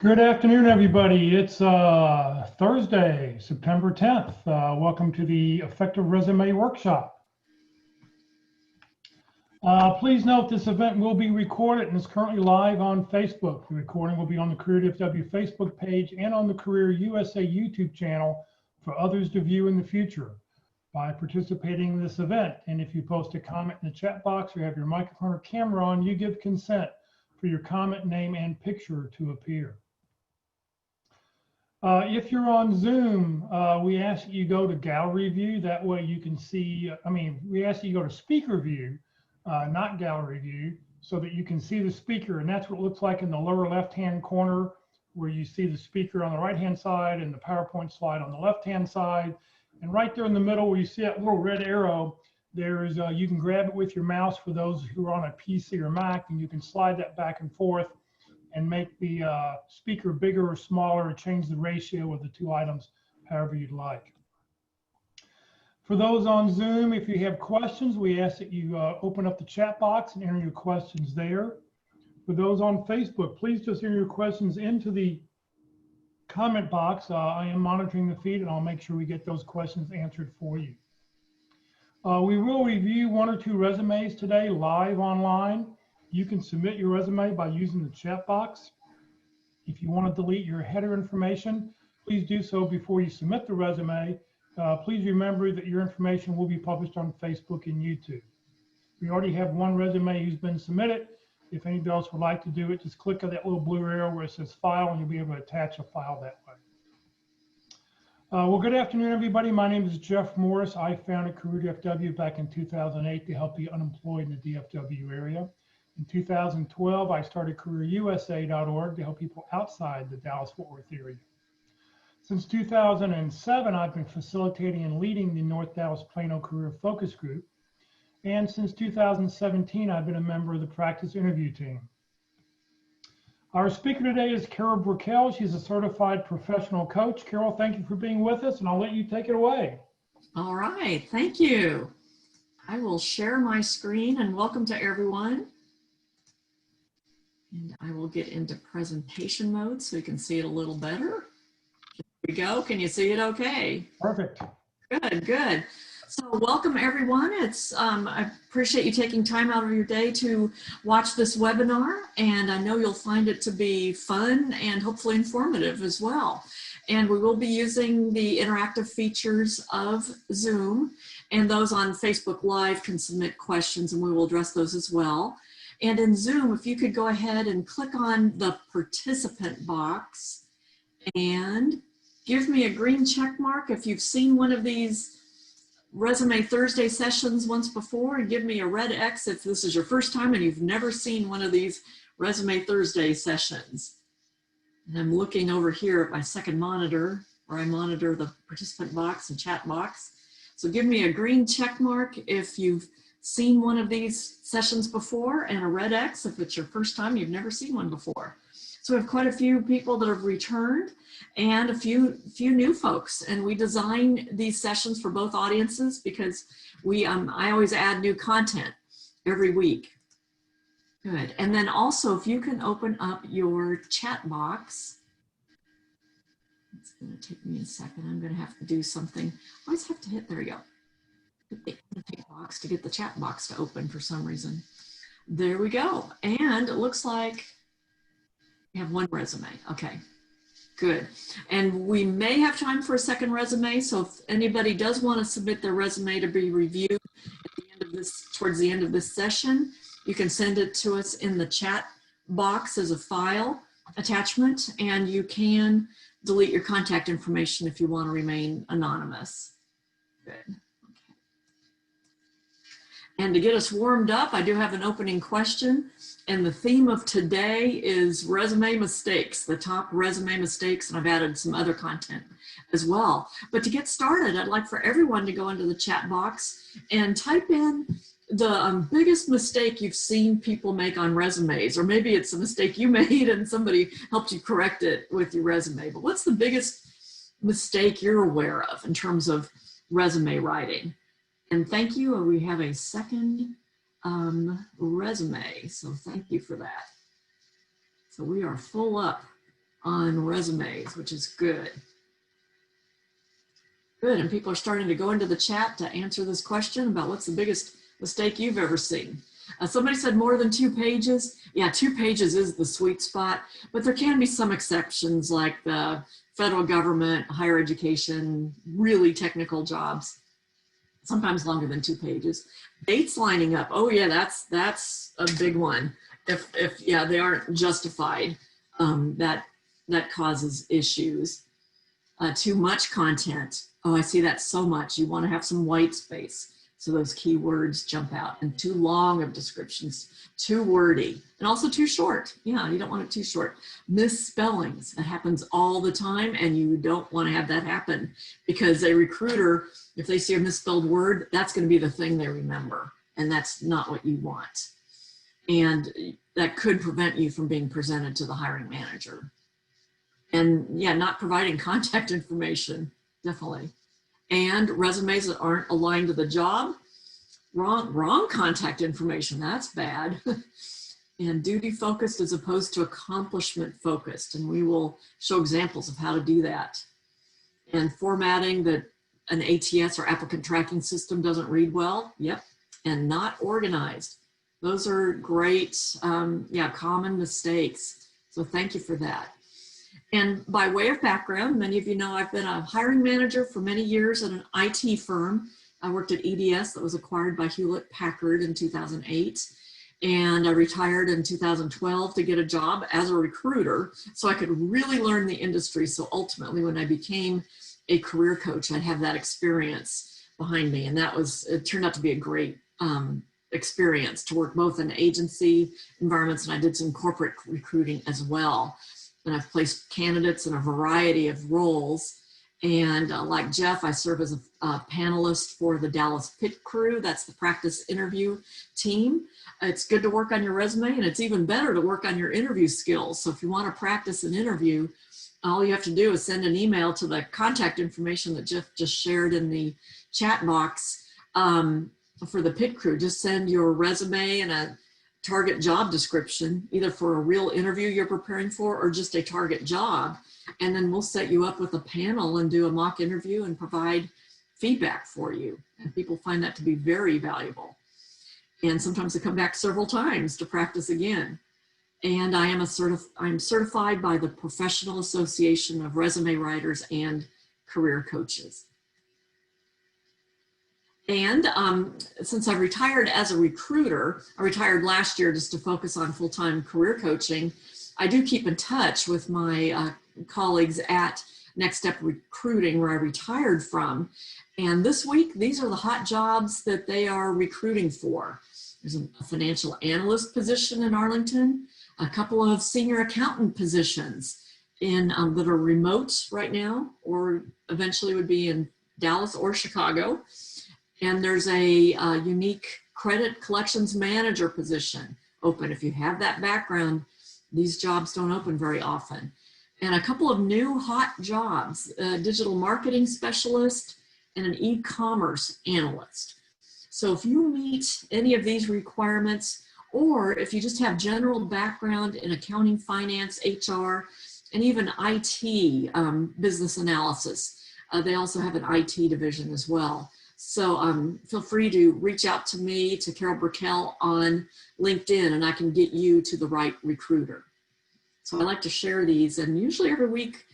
Good afternoon, everybody. It's Thursday, September 10th. Welcome to the Effective Resume Workshop. Please note this event will be recorded and is currently live on Facebook. The recording will be on the Career DFW Facebook page and on the Career USA YouTube channel for others to view in the future. By participating in this event, and if you post a comment in the chat box or have your microphone or camera on, you give consent for your comment, name, and picture to appear. If you're on Zoom, we ask that you go to gallery view. That way you can see, we ask that you go to speaker view, not gallery view, so that you can see the speaker. And that's what it looks like in the lower left-hand corner, where you see the speaker on the right-hand side and the PowerPoint slide on the left-hand side. And right there in the middle where you see that little red arrow, there's you can grab it with your mouse for those who are on a PC or Mac, and you can slide that back and forth and make the speaker bigger or smaller, or change the ratio of the two items however you'd like. For those on Zoom, if you have questions, we ask that you open up the chat box and enter your questions there. For those on Facebook, please just enter your questions into the comment box. I am monitoring the feed and I'll make sure we get those questions answered for you. We will review one or two resumes today live online. You can submit your resume by using the chat box. If you want to delete your header information, please do so before you submit the resume. Please remember that your information will be published on Facebook and YouTube. We already have one resume who's been submitted. If anybody else would like to do it, just click on that little blue arrow where it says file and you'll be able to attach a file that way. Well, good afternoon, everybody. My name is Jeff Morris. I founded Career DFW back in 2008 to help the unemployed in the DFW area. In 2012, I started CareerUSA.org to help people outside the Dallas-Fort Worth area. Since 2007, I've been facilitating and leading the North Dallas Plano Career Focus Group. And since 2017, I've been a member of the practice interview team. Our speaker today is Carol Burkell. She's a certified professional coach. Carol, thank you for being with us, and I'll let you take it away. All right, thank you. I will share my screen and welcome to everyone. And I will get into presentation mode so you can see it a little better. Here we go. Can you see it okay? Perfect. Good, good. So welcome everyone. I appreciate you taking time out of your day to watch this webinar, and I know you'll find it to be fun and hopefully informative as well. And we will be using the interactive features of Zoom, and those on Facebook Live can submit questions and we will address those as well. And in Zoom, if you could go ahead and click on the participant box and give me a green check mark if you've seen one of these Resume Thursday sessions once before, and give me a red X if this is your first time and you've never seen one of these Resume Thursday sessions. And I'm looking over here at my second monitor where I monitor the participant box and chat box. So give me a green check mark if you've seen one of these sessions before, and a red X if it's your first time, you've never seen one before. So we have quite a few people that have returned and a few new folks, and we design these sessions for both audiences because I always add new content every week. Good. And then also, if you can open up your chat box. It's going to take me a second. I'm going to have to do something. I always have to hit, there we go. The annotate box to get the chat box to open for some reason. There we go. And it looks like we have one resume. Okay, good. And we may have time for a second resume. So if anybody does want to submit their resume to be reviewed at the end of this, towards the end of this session, you can send it to us in the chat box as a file attachment, and you can delete your contact information if you want to remain anonymous. Good. And to get us warmed up, I do have an opening question. And the theme of today is resume mistakes, the top resume mistakes, and I've added some other content as well. But to get started, I'd like for everyone to go into the chat box and type in the biggest mistake you've seen people make on resumes, or maybe it's a mistake you made and somebody helped you correct it with your resume. But what's the biggest mistake you're aware of in terms of resume writing? And thank you. We have a second resume, so thank you for that. So we are full up on resumes, which is good. Good, and people are starting to go into the chat to answer this question about what's the biggest mistake you've ever seen. Somebody said more than 2 pages. Yeah, 2 pages is the sweet spot, but there can be some exceptions like the federal government, higher education, really technical jobs, sometimes longer than 2 pages. Dates lining up. Oh yeah, that's a big one. If yeah, they aren't justified, that causes issues. Too much content. Oh, I see that so much. You want to have some white space so those keywords jump out, and too long of descriptions, too wordy, and also too short. Yeah, you don't want it too short. Misspellings, that happens all the time, and you don't want to have that happen, because a recruiter, if they see a misspelled word, that's going to be the thing they remember, and that's not what you want. And that could prevent you from being presented to the hiring manager. And yeah, not providing contact information, definitely. And resumes that aren't aligned to the job, wrong contact information, that's bad. And duty focused as opposed to accomplishment focused. And we will show examples of how to do that. And formatting that an ATS or applicant tracking system doesn't read well, yep. And not organized. Those are great, yeah, common mistakes. So thank you for that. And by way of background, many of you know I've been a hiring manager for many years at an IT firm. I worked at EDS that was acquired by Hewlett Packard in 2008. And I retired in 2012 to get a job as a recruiter so I could really learn the industry. So ultimately, when I became a career coach, I'd have that experience behind me. And it turned out to be a great experience to work both in agency environments, and I did some corporate recruiting as well. And I've placed candidates in a variety of roles. And like Jeff, I serve as a panelist for the Dallas Pit Crew. That's the practice interview team. It's good to work on your resume, and it's even better to work on your interview skills. So if you want to practice an interview, all you have to do is send an email to the contact information that Jeff just shared in the chat box for the Pit Crew. Just send your resume and a target job description, either for a real interview you're preparing for or just a target job. And then we'll set you up with a panel and do a mock interview and provide feedback for you. And people find that to be very valuable. And sometimes they come back several times to practice again. And I'm certified by the Professional Association of Resume Writers and Career Coaches. And since I retired as a recruiter, I retired last year just to focus on full-time career coaching, I do keep in touch with my colleagues at Next Step Recruiting, where I retired from. And this week, these are the hot jobs that they are recruiting for. There's a financial analyst position in Arlington, a couple of senior accountant positions that are remote right now, or eventually would be in Dallas or Chicago. And there's a unique credit collections manager position open. If you have that background, these jobs don't open very often. And a couple of new hot jobs, a digital marketing specialist and an e-commerce analyst. So if you meet any of these requirements, or if you just have general background in accounting, finance, HR, and even IT, business analysis, they also have an IT division as well. So feel free to reach out to me, to Carol Brickell on LinkedIn, and I can get you to the right recruiter. So I like to share these, and usually every week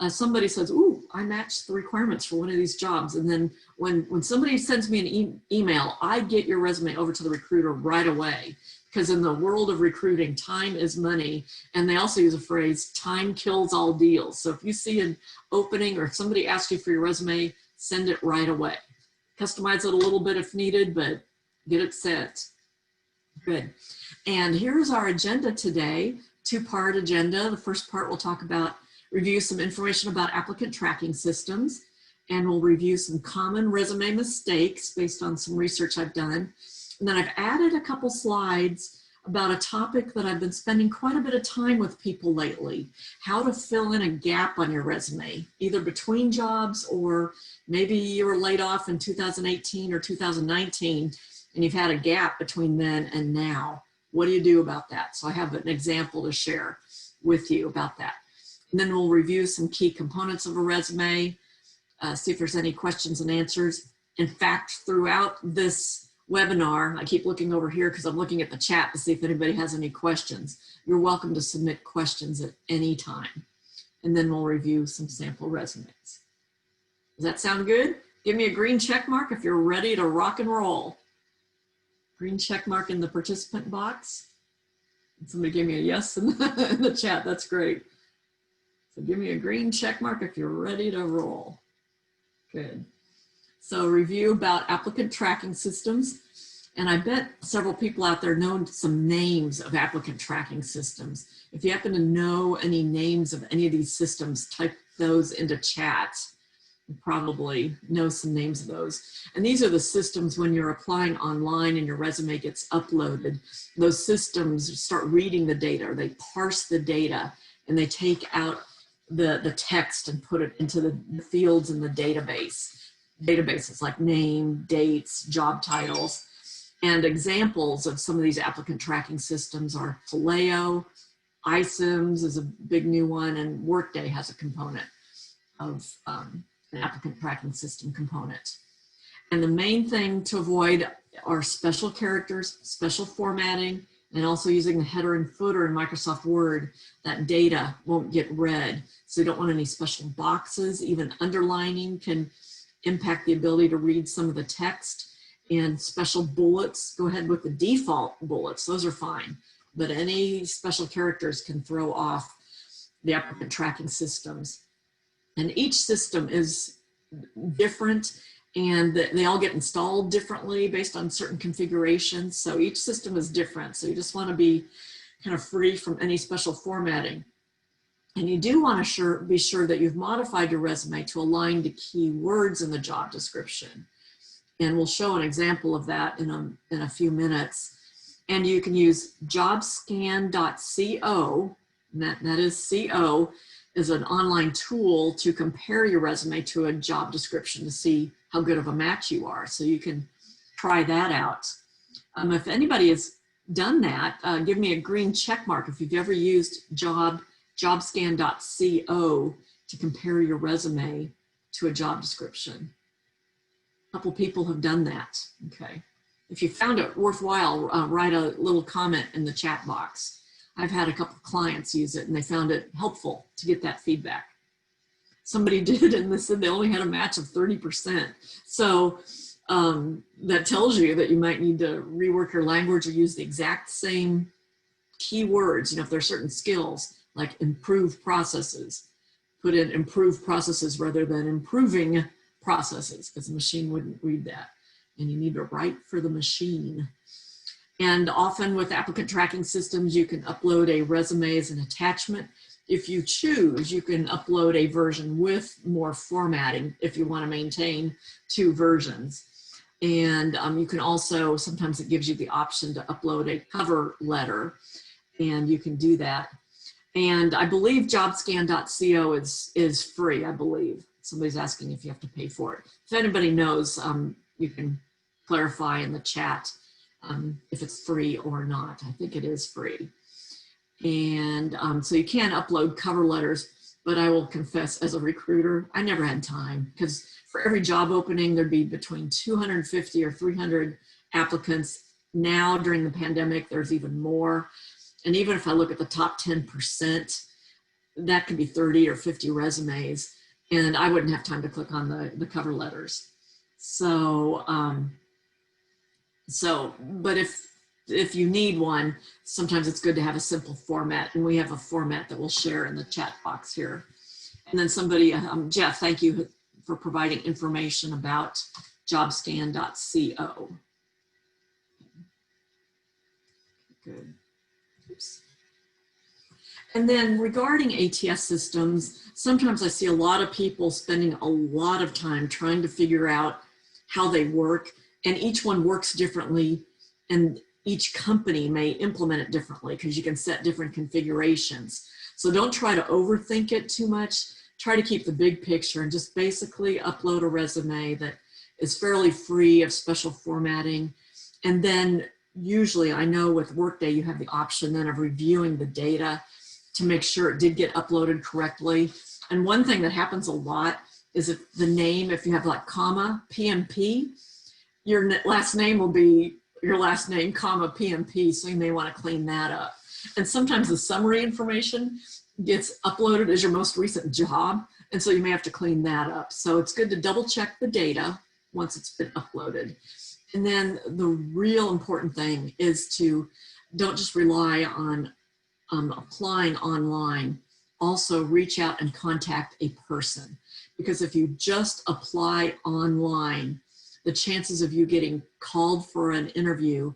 somebody says, ooh, I matched the requirements for one of these jobs. And then when somebody sends me an email, I get your resume over to the recruiter right away, because in the world of recruiting, time is money. And they also use a phrase, time kills all deals. So if you see an opening or if somebody asks you for your resume, send it right away. Customize it a little bit if needed, but get it sent. Good. And here's our agenda today, 2-part agenda. The first part we'll talk about, review some information about applicant tracking systems, and we'll review some common resume mistakes based on some research I've done. And then I've added a couple slides about a topic that I've been spending quite a bit of time with people lately, how to fill in a gap on your resume, either between jobs or maybe you were laid off in 2018 or 2019 and you've had a gap between then and now. What do you do about that? So I have an example to share with you about that. And then we'll review some key components of a resume, see if there's any questions and answers. In fact, throughout this webinar, I keep looking over here because I'm looking at the chat to see if anybody has any questions. You're welcome to submit questions at any time. And then we'll review some sample resumes. Does that sound good? Give me a green check mark if you're ready to rock and roll. Green check mark in the participant box. Somebody gave me a yes in the chat. That's great. So give me a green check mark if you're ready to roll. Good. So review about applicant tracking systems. And I bet several people out there know some names of applicant tracking systems. If you happen to know any names of any of these systems, type those into chat. You probably know some names of those. And these are the systems when you're applying online and your resume gets uploaded. Those systems start reading the data, or they parse the data, and they take out the text and put it into the fields in the database. Databases like name, dates, job titles. And examples of some of these applicant tracking systems are Taleo, iCIMS is a big new one, and Workday has a component of an applicant tracking system component. And the main thing to avoid are special characters, special formatting, and also using the header and footer in Microsoft Word. That data won't get read. So you don't want any special boxes. Even underlining can impact the ability to read some of the text. And special bullets, go ahead with the default bullets, those are fine. But any special characters can throw off the applicant tracking systems. And each system is different, and they all get installed differently based on certain configurations. So each system is different. So you just want to be kind of free from any special formatting. And you do want to be sure that you've modified your resume to align to key words in the job description. And we'll show an example of that in a few minutes. And you can use jobscan.co, and that is CO, is an online tool to compare your resume to a job description to see how good of a match you are. So you can try that out. If anybody has done that, give me a green check mark if you've ever used jobscan.co to compare your resume to a job description. A couple people have done that. Okay. If you found it worthwhile, write a little comment in the chat box. I've had a couple of clients use it and they found it helpful to get that feedback. Somebody did, and they said they only had a match of 30%. So that tells you that you might need to rework your language or use the exact same keywords. You know, if there are certain skills like improve processes, put in improve processes rather than improving processes, because the machine wouldn't read that. And you need to write for the machine. And often with applicant tracking systems, you can upload a resume as an attachment. If you choose, you can upload a version with more formatting if you want to maintain 2 versions. And you can also, sometimes it gives you the option to upload a cover letter, and you can do that. And I believe jobscan.co is free, I believe. Somebody's asking if you have to pay for it. If anybody knows, you can clarify in the chat if it's free or not. I think it is free. And so you can upload cover letters, but I will confess as a recruiter, I never had time, because for every job opening, there'd be between 250 or 300 applicants. Now during the pandemic, there's even more. And even if I look at the top 10%, that could be 30 or 50 resumes, and I wouldn't have time to click on the cover letters. So, but if you need one, sometimes it's good to have a simple format, and we have a format that we'll share in the chat box here. And then somebody, Jeff, thank you for providing information about jobscan.co. Good. Oops. And then regarding ATS systems, sometimes I see a lot of people spending a lot of time trying to figure out how they work, and each one works differently, and each company may implement it differently because you can set different configurations. So don't try to overthink it too much. Try to keep the big picture and just basically upload a resume that is fairly free of special formatting. And then usually, I know with Workday, you have the option then of reviewing the data to make sure it did get uploaded correctly. And one thing that happens a lot is if the name, if you have like comma PMP, your last name will be your last name, comma PMP, so you may want to clean that up. And sometimes the summary information gets uploaded as your most recent job, and so you may have to clean that up. So it's good to double check the data once it's been uploaded. And then the real important thing is to don't just rely on applying online. Also reach out and contact a person, because if you just apply online, the chances of you getting called for an interview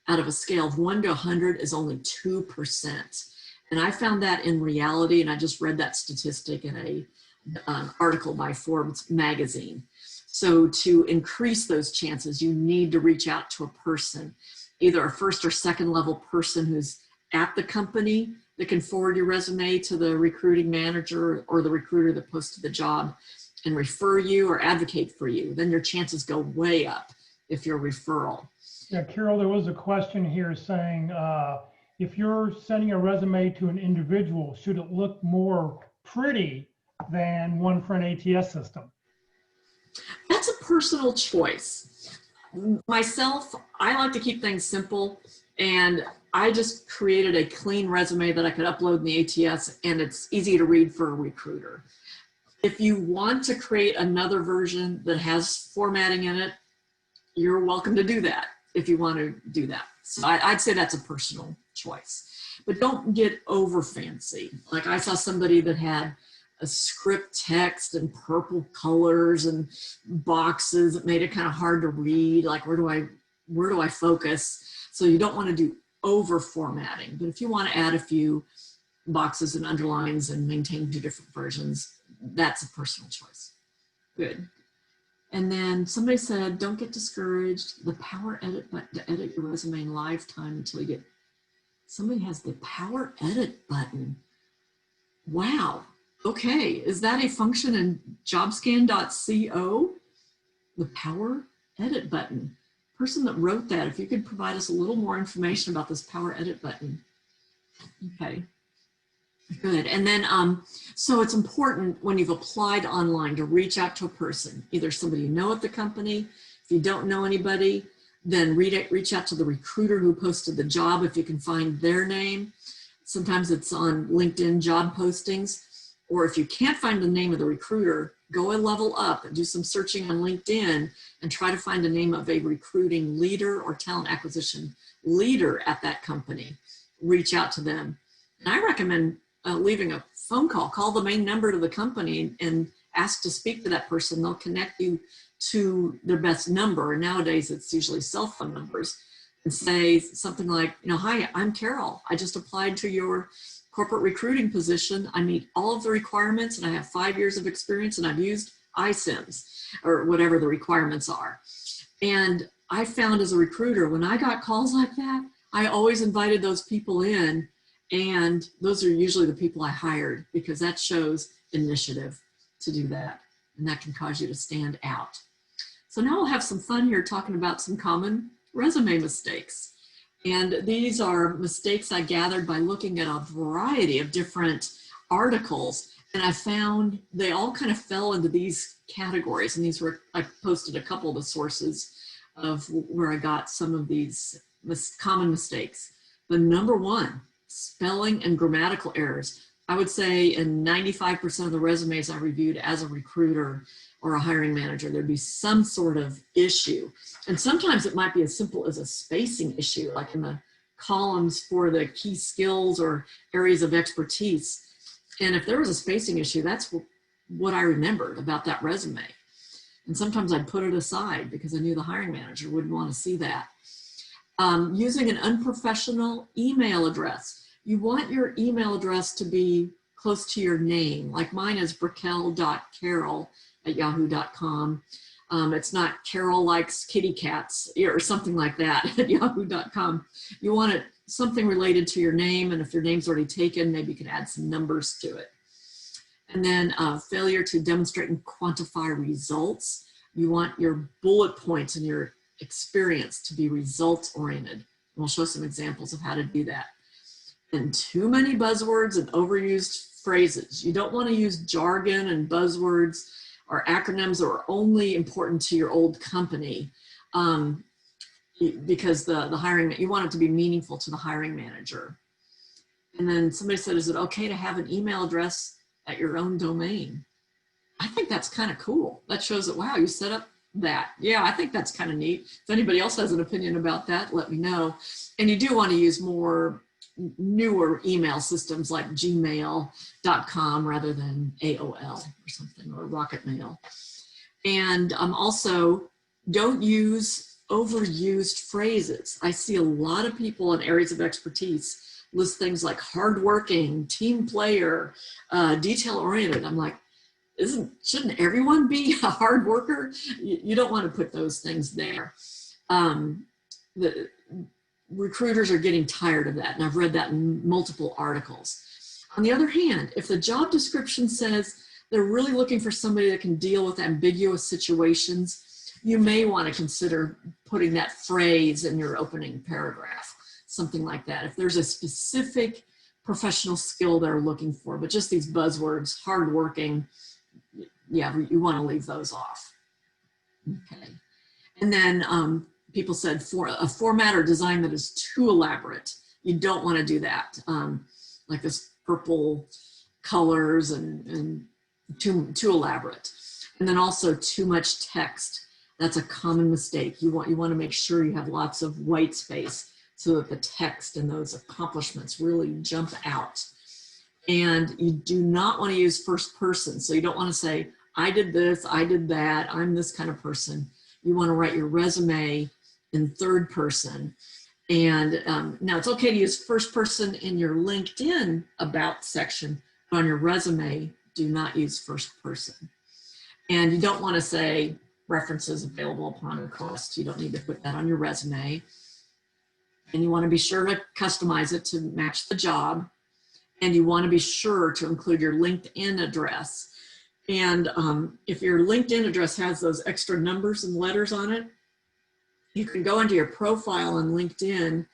out of a scale of 1 to 100 is only 2%. And I found that in reality, and I just read that statistic in an article by Forbes magazine. So to increase those chances, you need to reach out to a person, either a first or second level person who's at the company that can forward your resume to the recruiting manager or the recruiter that posted the job and refer you or advocate for you. Then your chances go way up if you're a referral. Yeah, Carol, there was a question here saying, if you're sending a resume to an individual, should it look more pretty than one for an ATS system? That's a personal choice. Myself, I like to keep things simple, and I just created a clean resume that I could upload in the ATS, and it's easy to read for a recruiter. If you want to create another version that has formatting in it, you're welcome to do that if you want to do that. So I'd say that's a personal choice, but don't get over fancy. Like I saw somebody that had a script text and purple colors and boxes that made it kind of hard to read. Like where do I focus? So you don't want to do over formatting, but if you want to add a few boxes and underlines and maintain 2 different versions, that's a personal choice. Good. And then somebody said, don't get discouraged. The power edit button to edit your resume in live time until you get, somebody has the power edit button. Wow. Okay. Is that a function in jobscan.co? The power edit button. Person that wrote that, if you could provide us a little more information about this power edit button. Okay. Good. And then, so it's important when you've applied online to reach out to a person, either somebody you know at the company. If you don't know anybody, then reach out to the recruiter who posted the job if you can find their name. Sometimes it's on LinkedIn job postings, or if you can't find the name of the recruiter, go a level up and do some searching on LinkedIn and try to find the name of a recruiting leader or talent acquisition leader at that company. Reach out to them. And I recommend leaving a phone call. Call the main number to the company and ask to speak to that person. They'll connect you to their best number. And nowadays it's usually cell phone numbers, and say something like, hi, I'm Carol. I just applied to your corporate recruiting position. I meet all of the requirements and I have 5 years of experience and I've used iSIMS or whatever the requirements are. And I found as a recruiter, when I got calls like that, I always invited those people in. And those are usually the people I hired, because that shows initiative to do that. And that can cause you to stand out. So now we'll have some fun here talking about some common resume mistakes. And these are mistakes I gathered by looking at a variety of different articles. And I found they all kind of fell into these categories. And these were, I posted a couple of the sources of where I got some of these common mistakes. The number one, spelling and grammatical errors. I would say in 95% of the resumes I reviewed as a recruiter or a hiring manager, there'd be some sort of issue. And sometimes it might be as simple as a spacing issue, like in the columns for the key skills or areas of expertise. And if there was a spacing issue, that's what I remembered about that resume. And sometimes I'd put it aside because I knew the hiring manager wouldn't want to see that. Using an unprofessional email address. You want your email address to be close to your name. Like mine is Brickell.Carol@yahoo.com. It's not Carol likes kitty cats or something like that at yahoo.com. You want it something related to your name, and if your name's already taken, maybe you can add some numbers to it. And then failure to demonstrate and quantify results. You want your bullet points and your experience to be results oriented. We'll show some examples of how to do that. and too many buzzwords and overused phrases. You don't want to use jargon and buzzwords or acronyms that are only important to your old company, because you want it to be meaningful to the hiring manager. And then somebody said, is it okay to have an email address at your own domain? I think that's kind of cool. That shows that, wow, you set up that. Yeah, I think that's kind of neat. If anybody else has an opinion about that, let me know. And you do want to use more newer email systems like gmail.com rather than AOL or something, or Rocket Mail. And also, don't use overused phrases. I see a lot of people in areas of expertise list things like hardworking, team player, detail-oriented. I'm like, shouldn't everyone be a hard worker? You don't want to put those things there. The recruiters are getting tired of that, and I've read that in multiple articles. On the other hand, if the job description says they're really looking for somebody that can deal with ambiguous situations, you may want to consider putting that phrase in your opening paragraph, something like that. If there's a specific professional skill they're looking for, but just these buzzwords, hardworking, yeah, you want to leave those off. Okay. And then people said for a format or design that is too elaborate, you don't want to do that. Like this purple colors and too elaborate. And then also too much text. That's a common mistake. You want to make sure you have lots of white space so that the text and those accomplishments really jump out. And you do not want to use first person. So you don't want to say, I did this, I did that, I'm this kind of person. You want to write your resume in third person. And now it's okay to use first person in your LinkedIn about section, but on your resume, do not use first person. And you don't want to say references available upon request. You don't need to put that on your resume. And you want to be sure to customize it to match the job. And you want to be sure to include your LinkedIn address. And if your LinkedIn address has those extra numbers and letters on it, you can go into your profile on LinkedIn.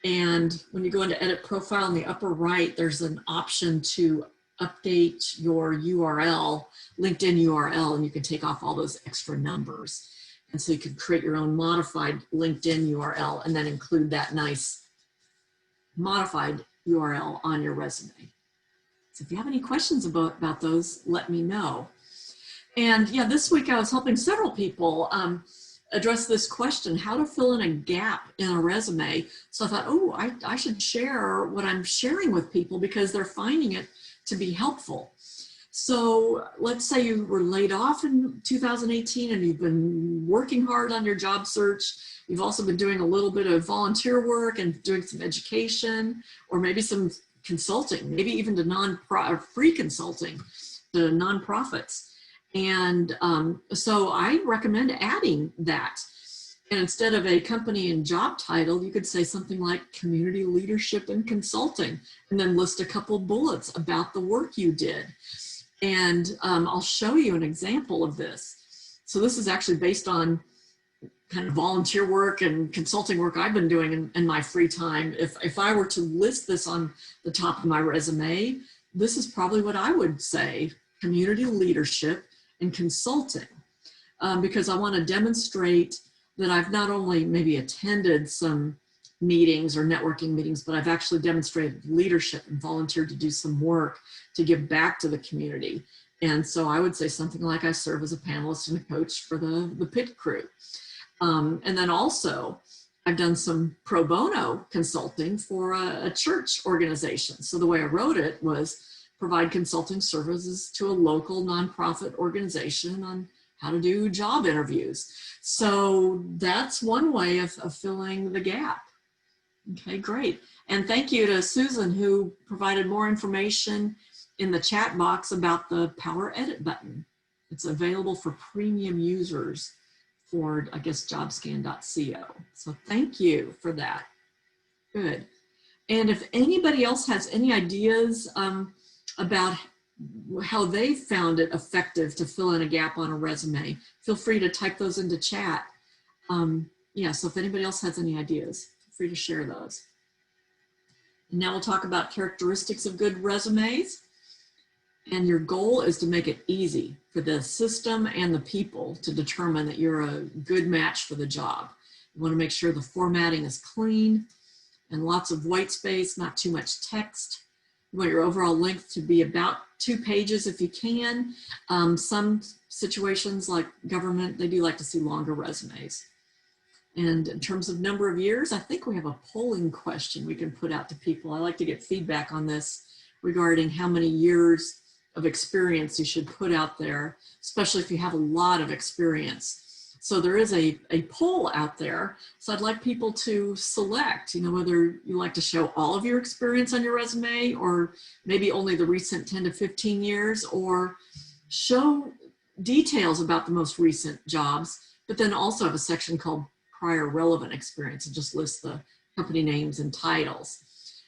And when you go into edit profile in the upper right, there's an option to update your URL, LinkedIn URL, and you can take off all those extra numbers. And so you can create your own modified LinkedIn URL and then include that nice modified URL on your resume. So if you have any questions about those, let me know. And yeah, this week I was helping several people address this question, how to fill in a gap in a resume. So I thought, oh, I should share what I'm sharing with people because they're finding it to be helpful. So let's say you were laid off in 2018 and you've been working hard on your job search. You've also been doing a little bit of volunteer work and doing some education, or maybe some consulting, maybe even to free consulting to nonprofits. And so I recommend adding that. And instead of a company and job title, you could say something like community leadership and consulting, and then list a couple bullets about the work you did. And I'll show you an example of this. So this is actually based on kind of volunteer work and consulting work I've been doing in my free time. If I were to list this on the top of my resume, this is probably what I would say: community leadership and consulting, because I want to demonstrate that I've not only maybe attended some meetings or networking meetings, but I've actually demonstrated leadership and volunteered to do some work to give back to the community. And so I would say something like, I serve as a panelist and a coach for the pit crew. And then also, I've done some pro bono consulting for a church organization. So the way I wrote it was provide consulting services to a local nonprofit organization on how to do job interviews. So that's one way of filling the gap. Okay, great. And thank you to Susan, who provided more information in the chat box about the Power Edit button. It's available for premium users for, I guess, jobscan.co. So thank you for that. Good. And if anybody else has any ideas about how they found it effective to fill in a gap on a resume, feel free to type those into chat. Yeah, so if anybody else has any ideas, feel free to share those. Now we'll talk about characteristics of good resumes. And your goal is to make it easy for the system and the people to determine that you're a good match for the job. You want to make sure the formatting is clean and lots of white space, not too much text. You want your overall length to be about 2 pages if you can. Some situations like government, they do like to see longer resumes. And in terms of number of years, I think we have a polling question we can put out to people. I like to get feedback on this regarding how many years of experience you should put out there, especially if you have a lot of experience. So there is a poll out there. So I'd like people to select, whether you like to show all of your experience on your resume or maybe only the recent 10 to 15 years, or show details about the most recent jobs, but then also have a section called prior relevant experience and just list the company names and titles.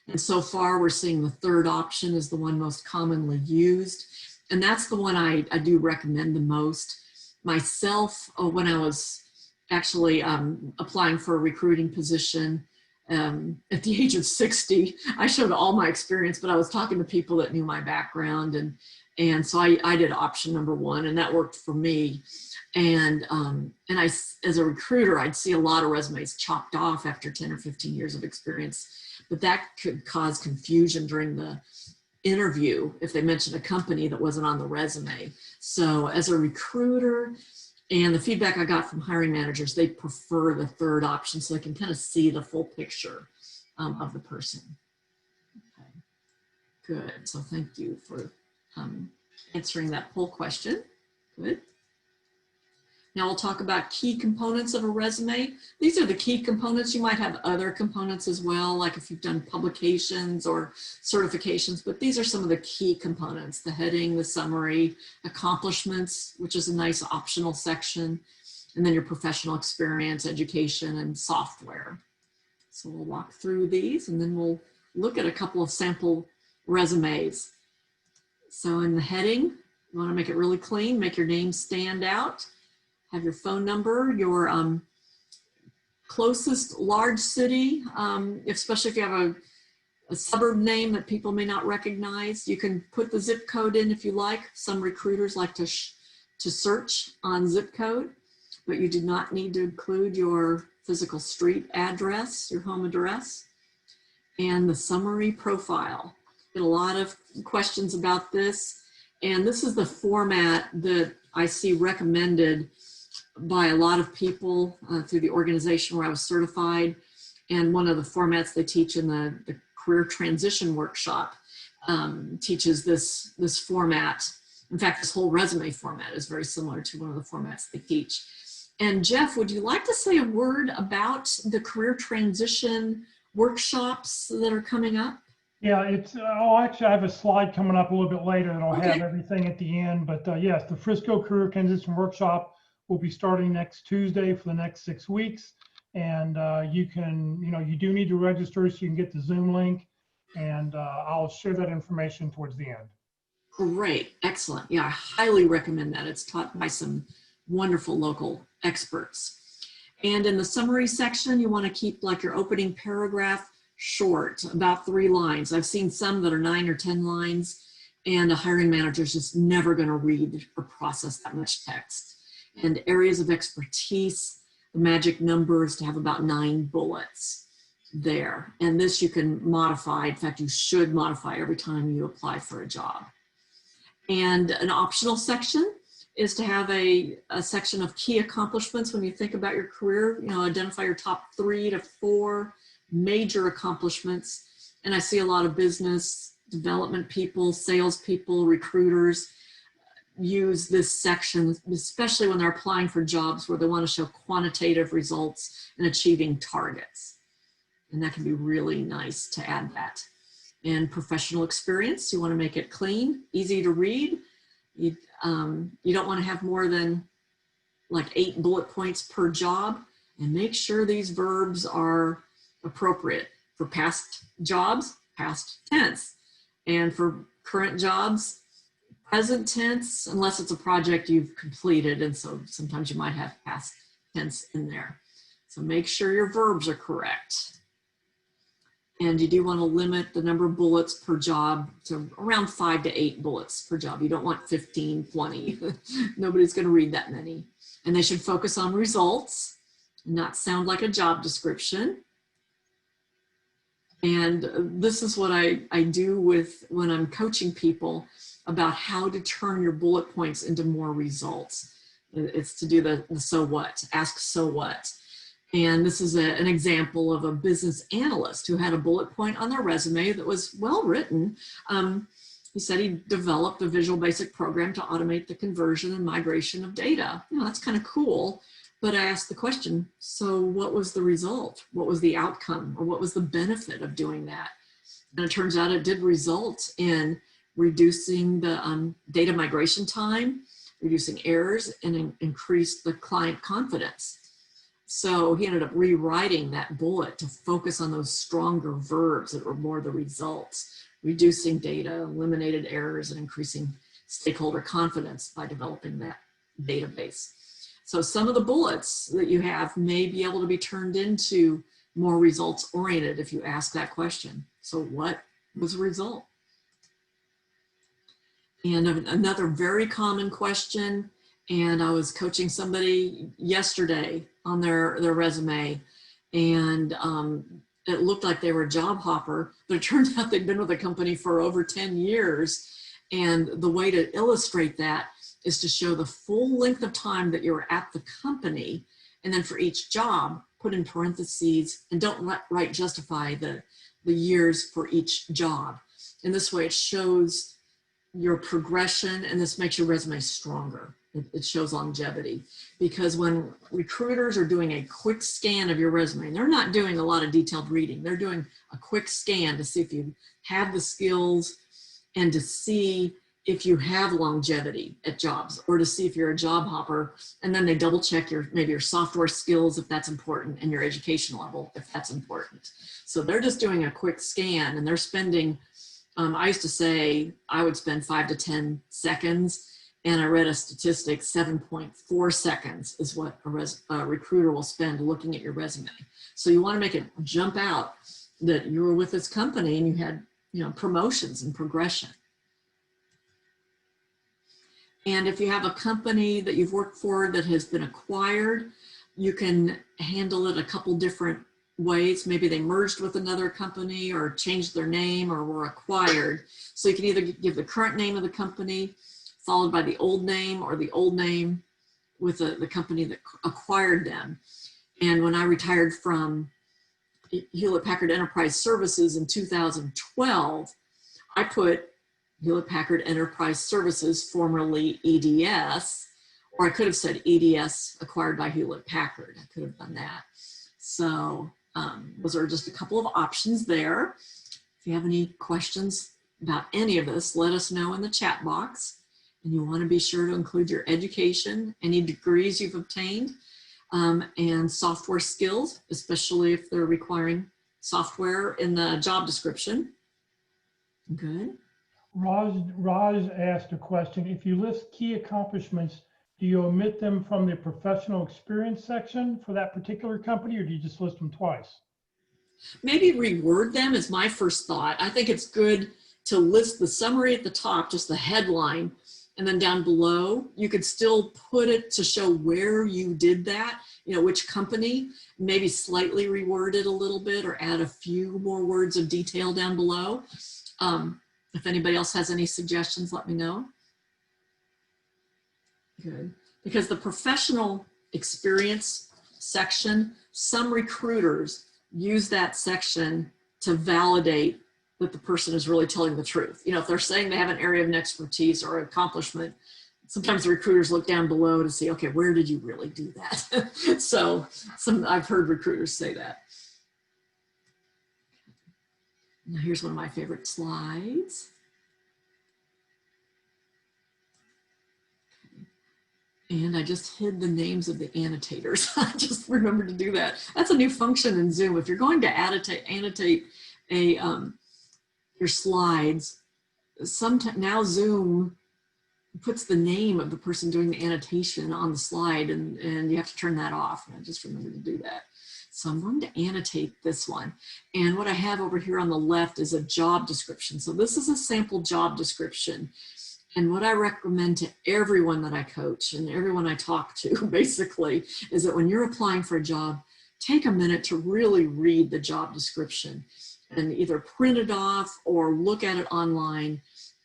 And so far we're seeing the third option is the one most commonly used. And that's the one I do recommend the most. Myself, when I was actually applying for a recruiting position at the age of 60, I showed all my experience, but I was talking to people that knew my background. And so I did option number 1, and that worked for me. And I, as a recruiter, I'd see a lot of resumes chopped off after 10 or 15 years of experience, but that could cause confusion during the interview if they mentioned a company that wasn't on the resume. So as a recruiter, and the feedback I got from hiring managers, they prefer the third option so they can kind of see the full picture of the person. Okay. Good, so thank you for answering that poll question. Good. Now we'll talk about key components of a resume. These are the key components. You might have other components as well, like if you've done publications or certifications, but these are some of the key components: the heading, the summary, accomplishments, which is a nice optional section, and then your professional experience, education, and software. So we'll walk through these and then we'll look at a couple of sample resumes. So in the heading, you want to make it really clean, make your name stand out. Have your phone number, your closest large city, especially if you have a suburb name that people may not recognize. You can put the zip code in if you like. Some recruiters like to search on zip code, but you do not need to include your physical street address, your home address. And the summary profile. Get a lot of questions about this. And this is the format that I see recommended by a lot of people through the organization where I was certified. And one of the formats they teach in the career transition workshop teaches this format. In fact, this whole resume format is very similar to one of the formats they teach. And Jeff, would you like to say a word about the career transition workshops that are coming up? Yeah, actually I have a slide coming up a little bit later that'll Okay. have everything at the end. But yes, the Frisco Career Transition Workshop will be starting next Tuesday for the next 6 weeks. And you do need to register so you can get the Zoom link. And I'll share that information towards the end. Great, excellent. Yeah, I highly recommend that. It's taught by some wonderful local experts. And in the summary section, you want to keep like your opening paragraph short, about 3 lines. I've seen some that are 9 or 10 lines, and a hiring manager is just never going to read or process that much text. And areas of expertise, the magic number is to have about 9 bullets there. And this you can modify. In fact, you should modify every time you apply for a job. And an optional section is to have a section of key accomplishments when you think about your career. Identify your top 3 to 4 major accomplishments. And I see a lot of business development people, salespeople, recruiters use this section, especially when they're applying for jobs where they want to show quantitative results and achieving targets. And that can be really nice to add that. And professional experience, you want to make it clean, easy to read. You don't want to have more than like 8 bullet points per job, and make sure these verbs are appropriate for past jobs, past tense, and for current jobs, present tense, unless it's a project you've completed. And so sometimes you might have past tense in there. So make sure your verbs are correct. And you do want to limit the number of bullets per job to around 5 to 8 bullets per job. You don't want 15, 20. Nobody's going to read that many. And they should focus on results, not sound like a job description. And this is what I do with when I'm coaching people about how to turn your bullet points into more results. It's to do the so what, ask so what. And this is an example of a business analyst who had a bullet point on their resume that was well written. He said he developed a Visual Basic program to automate the conversion and migration of data. You know, that's kind of cool. But I asked the question, so what was the result? What was the outcome? Or what was the benefit of doing that? And it turns out it did result in reducing the data migration time, reducing errors, and increased the client confidence. So he ended up rewriting that bullet to focus on those stronger verbs that were more the results, reducing data, eliminated errors, and increasing stakeholder confidence by developing that database. So some of the bullets that you have may be able to be turned into more results oriented if you ask that question. So what was the result? And another very common question, and I was coaching somebody yesterday on their resume, and it looked like they were a job hopper, but it turned out they'd been with the company for over 10 years. And the way to illustrate that is to show the full length of time that you were at the company, and then for each job, put in parentheses, and don't write justify the years for each job. And this way it shows your progression, and this makes your resume stronger. It shows longevity, because when recruiters are doing a quick scan of your resume, they're not doing a lot of detailed reading. They're doing a quick scan to see if you have the skills and to see if you have longevity at jobs, or to see if you're a job hopper. And then they double check maybe your software skills if that's important, and your education level if that's important. So they're just doing a quick scan, and they're spending, I used to say I would spend 5 to 10 seconds. And I read a statistic, 7.4 seconds is what a recruiter will spend looking at your resume. So you want to make it jump out that you were with this company and you had, you know, promotions and progression. And if you have a company that you've worked for that has been acquired, you can handle it a couple different ways. Maybe they merged with another company or changed their name or were acquired. So you can either give the current name of the company followed by the old name, or the old name with the company that acquired them. And when I retired from Hewlett Packard Enterprise Services in 2012, I put Hewlett Packard Enterprise Services, formerly EDS, or I could have said EDS acquired by Hewlett Packard. I could have done that. So those are just a couple of options there. If you have any questions about any of this, let us know in the chat box. And you want to be sure to include your education, any degrees you've obtained, and software skills, especially if they're requiring software in the job description. Good. Raj asked a question. If you list key accomplishments, do you omit them from the professional experience section for that particular company, or do you just list them twice? Maybe reword them is my first thought. I think it's good to list the summary at the top, just the headline, and then down below, you could still put it to show where you did that, you know, which company, maybe slightly reword it a little bit or add a few more words of detail down below. If anybody else has any suggestions, let me know. Good. Because the professional experience section, some recruiters use that section to validate that the person is really telling the truth. You know, if they're saying they have an area of expertise or accomplishment, sometimes the recruiters look down below to see, okay, where did you really do that? So I've heard recruiters say that. Now here's one of my favorite slides. And I just hid the names of the annotators. I just remembered to do that. That's a new function in Zoom. If you're going to annotate your slides, sometimes now Zoom puts the name of the person doing the annotation on the slide, and you have to turn that off. And I just remembered to do that. So I'm going to annotate this one. And what I have over here on the left is a job description. So this is a sample job description. And what I recommend to everyone that I coach and everyone I talk to basically is that when you're applying for a job, take a minute to really read the job description and either print it off or look at it online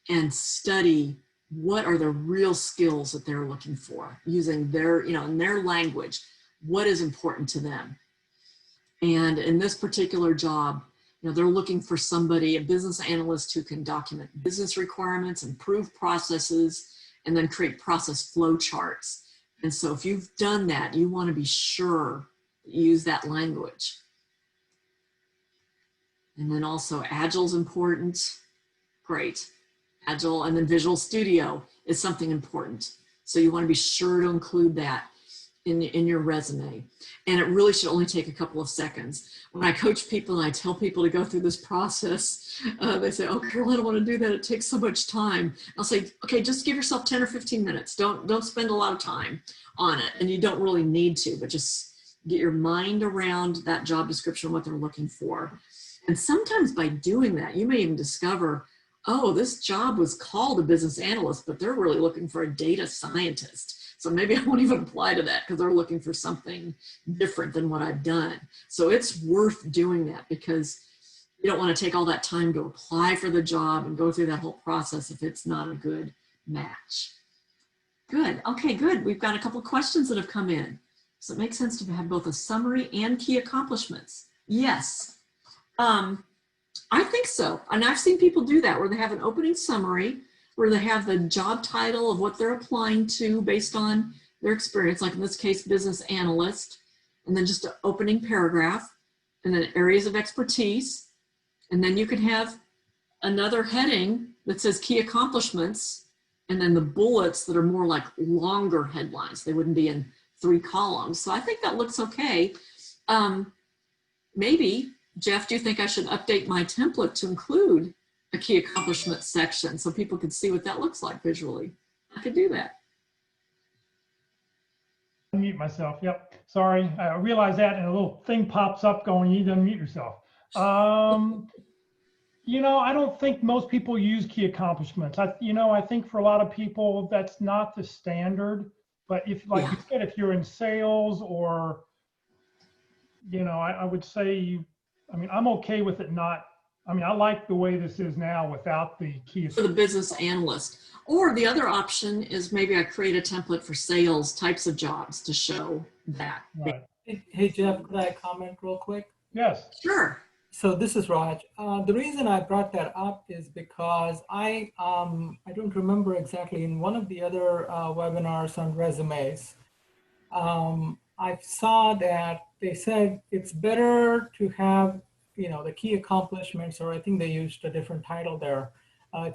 and study what are the real skills that they're looking for using their, in their language, what is important to them. And in this particular job, they're looking for somebody, a business analyst who can document business requirements, improve processes, and then create process flow charts. And so if you've done that, you want to be sure that you use that language. And then also Agile is important. Great. Agile, and then Visual Studio is something important. So you want to be sure to include that in your resume. And it really should only take a couple of seconds. When I coach people and I tell people to go through this process, they say, oh, Carol, I don't want to do that. It takes so much time. I'll say, okay, just give yourself 10 or 15 minutes. Don't spend a lot of time on it. And you don't really need to, but just get your mind around that job description, what they're looking for. And sometimes by doing that, you may even discover, oh, this job was called a business analyst, but they're really looking for a data scientist. So maybe I won't even apply to that because they're looking for something different than what I've done. So it's worth doing that because you don't want to take all that time to apply for the job and go through that whole process if it's not a good match. Good. Okay, good. We've got a couple of questions that have come in. So it makes sense to have both a summary and key accomplishments. Yes. I think so. And I've seen people do that where they have an opening summary where they have the job title of what they're applying to based on their experience, like in this case, business analyst, and then just an opening paragraph, and then areas of expertise. And then you can have another heading that says key accomplishments, and then the bullets that are more like longer headlines. They wouldn't be in 3 columns. So I think that looks okay. Maybe, Jeff, do you think I should update my template to include a key accomplishment section so people can see what that looks like visually? I could do that. Unmute myself. Yep. Sorry. I realized that and a little thing pops up going, you need to unmute yourself. I don't think most people use key accomplishments. I think for a lot of people, that's not the standard. But if, like you said, if you're in sales or, I would say, I'm okay with it not. I like the way this is now without the key. For the business analyst. Or the other option is maybe I create a template for sales types of jobs to show that. Right. Hey, Jeff, could I comment real quick? Yes. Sure. So this is Raj. The reason I brought that up is because I don't remember exactly in one of the other webinars on resumes, I saw that they said it's better to have the key accomplishments, or I think they used a different title there.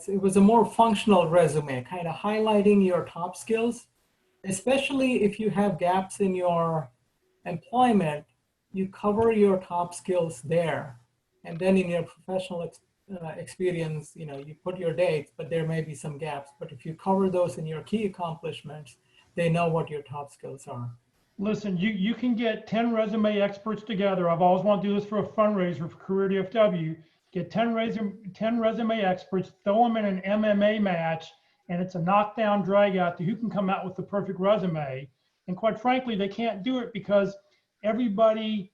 It was a more functional resume, kind of highlighting your top skills, especially if you have gaps in your employment, you cover your top skills there. And then in your professional experience, you put your dates, but there may be some gaps. But if you cover those in your key accomplishments, they know what your top skills are. Listen, you can get 10 resume experts together. I've always wanted to do this for a fundraiser for Career DFW. Get 10 resume experts, throw them in an MMA match, and it's a knockdown drag out to who can come out with the perfect resume. And quite frankly, they can't do it because everybody,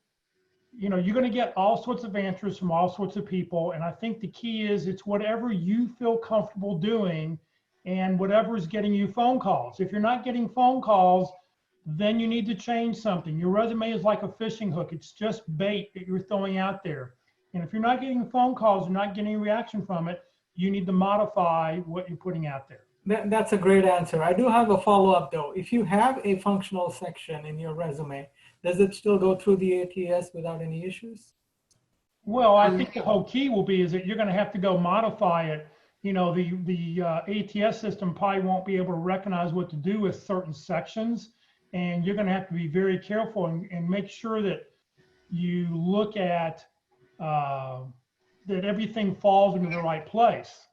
you're going to get all sorts of answers from all sorts of people. And I think the key is it's whatever you feel comfortable doing and whatever is getting you phone calls. If you're not getting phone calls, then you need to change something. Your resume is like a fishing hook. It's just bait that you're throwing out there. And if you're not getting phone calls, you're not getting a reaction from it, you need to modify what you're putting out there. That's a great answer. I do have a follow-up though. If you have a functional section in your resume, does it still go through the ATS without any issues? Well, I think the whole key will be is that you're going to have to go modify it. The ATS system probably won't be able to recognize what to do with certain sections. And you're going to have to be very careful and make sure that you look at that everything falls into the right place.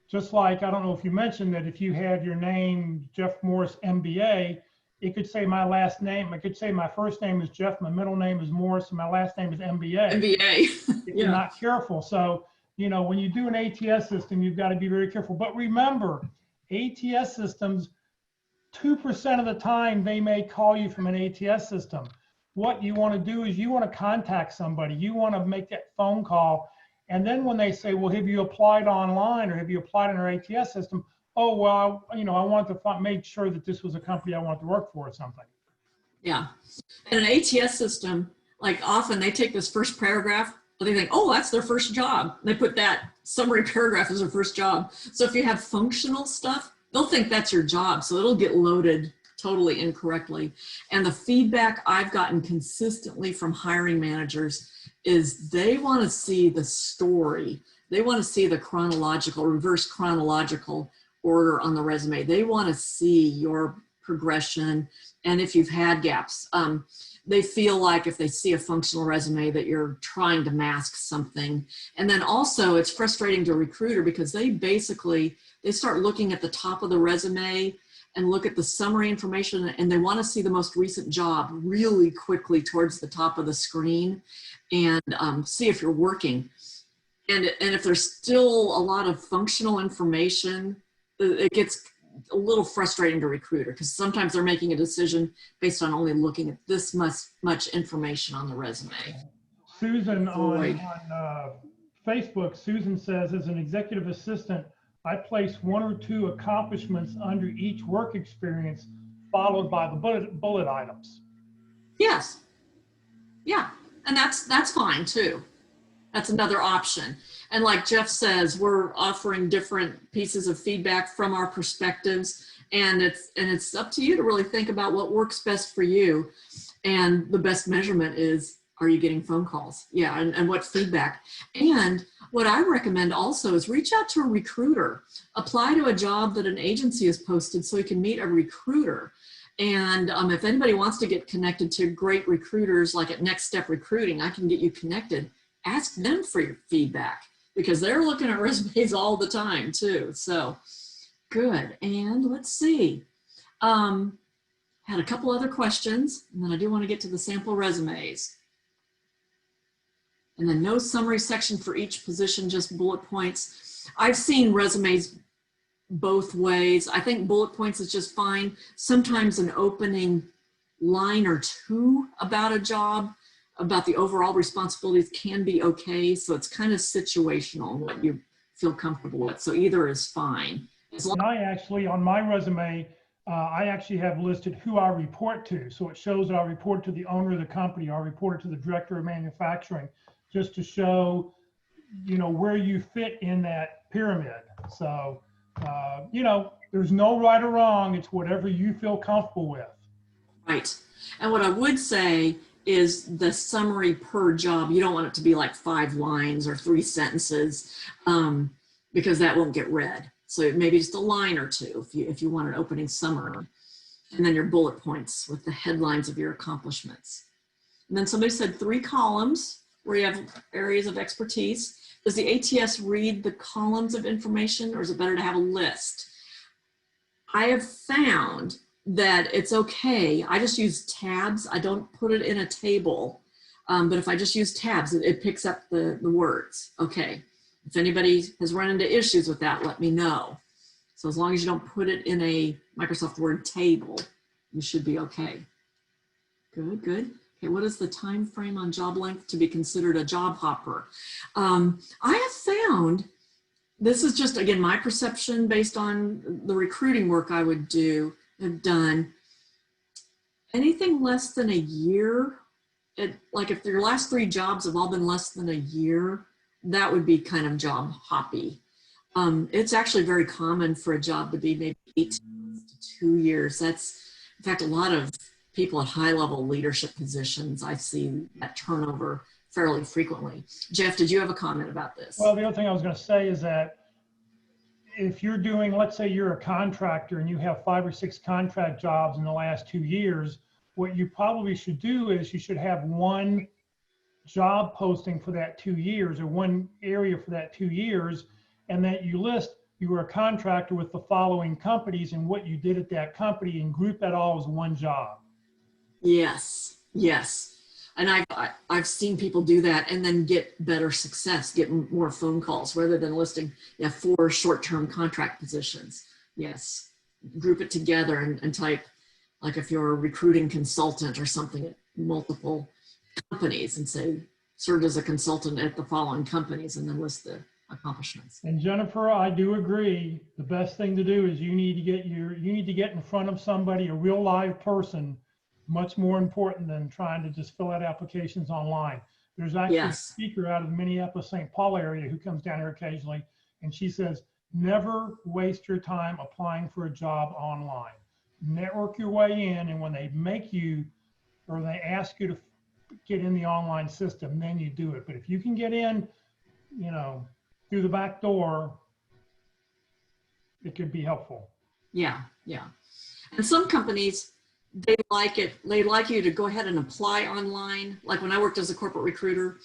Just like, I don't know if you mentioned that if you had your name, Jeff Morris, MBA, it could say my last name. It could say my first name is Jeff, my middle name is Morris, and my last name is MBA. MBA. If you're not careful. So, you know, when you do an ATS system, you've got to be very careful. But remember, ATS systems, 2% of the time they may call you from an ATS system. What you want to do is you want to contact somebody. You want to make that phone call. And then when they say, well, have you applied online or have you applied in our ATS system? Oh, well, you know, I want to make sure that this was a company I want to work for or something. Yeah. In an ATS system, like often they take this first paragraph, but they think, oh, that's their first job. They put that summary paragraph as their first job. So if you have functional stuff, they'll think that's your job. So it'll get loaded totally incorrectly. And the feedback I've gotten consistently from hiring managers is they want to see the story. They want to see the reverse chronological order on the resume. They want to see your progression. And if you've had gaps, they feel like if they see a functional resume that you're trying to mask something. And then also it's frustrating to a recruiter because they start looking at the top of the resume and look at the summary information, and they want to see the most recent job really quickly towards the top of the screen and see if you're working. And if there's still a lot of functional information, it gets a little frustrating to a recruiter because sometimes they're making a decision based on only looking at this much information on the resume. Susan on Facebook, Susan says, as an executive assistant, I place 1 or 2 accomplishments under each work experience, followed by the bullet items. Yes. Yeah. And that's fine too. That's another option. And like Jeff says, we're offering different pieces of feedback from our perspectives, and it's up to you to really think about what works best for you. And the best measurement is, are you getting phone calls? Yeah, and what feedback? And what I recommend also is reach out to a recruiter. Apply to a job that an agency has posted so you can meet a recruiter. And if anybody wants to get connected to great recruiters, like at Next Step Recruiting, I can get you connected. Ask them for your feedback because they're looking at resumes all the time too. So good. And let's see. Had a couple other questions, and then I do want to get to the sample resumes. And then no summary section for each position, just bullet points. I've seen resumes both ways. I think bullet points is just fine. Sometimes an opening line or 2 about a job, about the overall responsibilities can be okay. So it's kind of situational, what you feel comfortable with. So either is fine. And I actually, on my resume, I actually have listed who I report to. So it shows that I report to the owner of the company, or I report to the director of manufacturing, just to show, you know, where you fit in that pyramid. So, you know, there's no right or wrong. It's whatever you feel comfortable with. Right. And what I would say is the summary per job, you don't want it to be like 5 lines or 3 sentences because that won't get read. So maybe just a line or 2 if you want an opening summary. And then your bullet points with the headlines of your accomplishments. And then somebody said 3 columns where you have areas of expertise. Does the ATS read the columns of information, or is it better to have a list? I have found that it's okay. I just use tabs. I don't put it in a table. But if I just use tabs, it picks up the words. Okay. If anybody has run into issues with that, let me know. So as long as you don't put it in a Microsoft Word table, you should be okay. Good, good. Okay, what is the time frame on job length to be considered a job hopper? I have found, this is just, again, my perception based on the recruiting work I would have done, anything less than a year, like if your last 3 jobs have all been less than a year, that would be kind of job hoppy. It's actually very common for a job to be maybe 18 to 2 years. That's, in fact, a lot of people at high-level leadership positions, I see that turnover fairly frequently. Jeff, did you have a comment about this? Well, the other thing I was going to say is that if you're doing, let's say you're a contractor and you have 5 or 6 contract jobs in the last 2 years, what you probably should do is you should have 1 job posting for that 2 years, or 1 area for that 2 years, and that you list you were a contractor with the following companies and what you did at that company, and group that all as one job. Yes, yes. And I've seen people do that and then get better success, get more phone calls rather than listing 4 short-term contract positions. Yes, group it together and type, like if you're a recruiting consultant or something at multiple companies, and say, served as a consultant at the following companies, and then list the accomplishments. And Jennifer, I do agree. The best thing to do is you need to get in front of somebody, a real live person, much more important than trying to just fill out applications online. There's actually a speaker out of the Minneapolis, St. Paul area who comes down here occasionally, and she says, never waste your time applying for a job online. Network your way in, and when they make you, or they ask you to get in the online system, then you do it. But if you can get in, through the back door, it could be helpful. Yeah, yeah. And some companies, they like it. They like you to go ahead and apply online. Like when I worked as a corporate recruiter,